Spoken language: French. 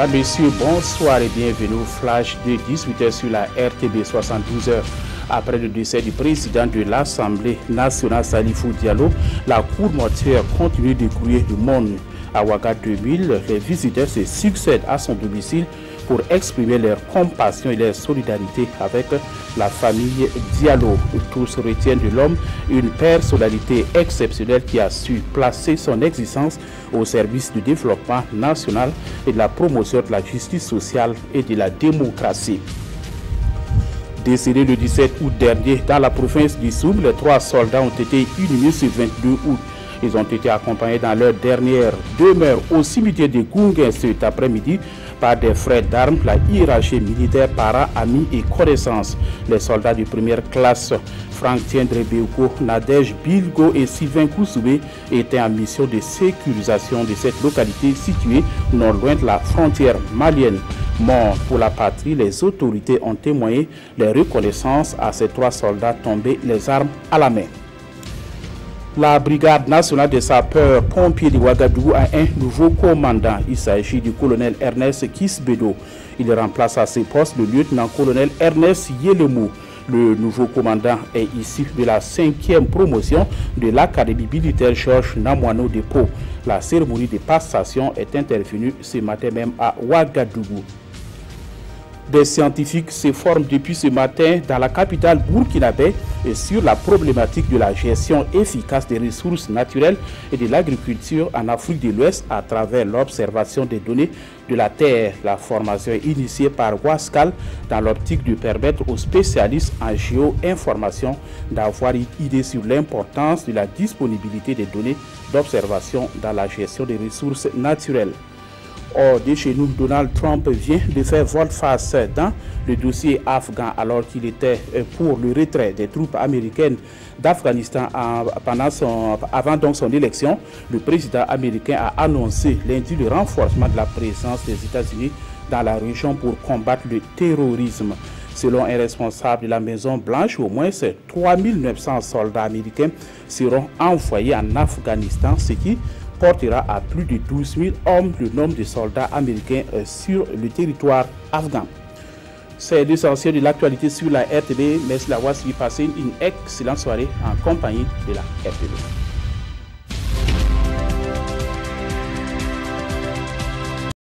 Mesdames, Messieurs, bonsoir et bienvenue au flash de 18h sur la RTB 72h. Après le décès du président de l'Assemblée nationale, Salifou Diallo, la cour mortuaire continue de grouiller le monde. À Ouaga 2000, les visiteurs se succèdent à son domicile pour exprimer leur compassion et leur solidarité avec la famille Diallo. Tous retiennent de l'homme une personnalité exceptionnelle qui a su placer son existence au service du développement national et de la promotion de la justice sociale et de la démocratie. Décédés le 17 août dernier dans la province du Soum, les 3 soldats ont été inhumés ce 22 août. Ils ont été accompagnés dans leur dernière demeure au cimetière de Gounguin cet après-midi par des frères d'armes, la hiérarchie militaire, parents, amis et connaissances. Les soldats de première classe, Franck Tiendre Beuko, Nadège Bilgo et Sylvain Koussoubé, étaient en mission de sécurisation de cette localité située non loin de la frontière malienne. Morts pour la patrie, les autorités ont témoigné les reconnaissances à ces 3 soldats tombés les armes à la main. La brigade nationale des sapeurs-pompiers de Ouagadougou a un nouveau commandant. Il s'agit du colonel Ernest Kisbedo. Il remplace à ses postes le lieutenant-colonel Ernest Yelemou. Le nouveau commandant est issu de la 5e promotion de l'Académie militaire Georges Namoiano de Pau. La cérémonie de passation est intervenue ce matin même à Ouagadougou. Des scientifiques se forment depuis ce matin dans la capitale burkinabé sur la problématique de la gestion efficace des ressources naturelles et de l'agriculture en Afrique de l'Ouest à travers l'observation des données de la terre. La formation est initiée par Wascal dans l'optique de permettre aux spécialistes en géo-information d'avoir une idée sur l'importance de la disponibilité des données d'observation dans la gestion des ressources naturelles. Hors de chez nous, Donald Trump vient de faire volte-face dans le dossier afghan alors qu'il était pour le retrait des troupes américaines d'Afghanistan avant donc son élection. Le président américain a annoncé lundi le renforcement de la présence des États-Unis dans la région pour combattre le terrorisme. Selon un responsable de la Maison-Blanche, au moins 3900 soldats américains seront envoyés en Afghanistan, ce qui portera à plus de 12 000 hommes le nombre de soldats américains sur le territoire afghan. C'est l'essentiel de l'actualité sur la RTB. Merci d'avoir suivi. Passez une excellente soirée en compagnie de la RTB.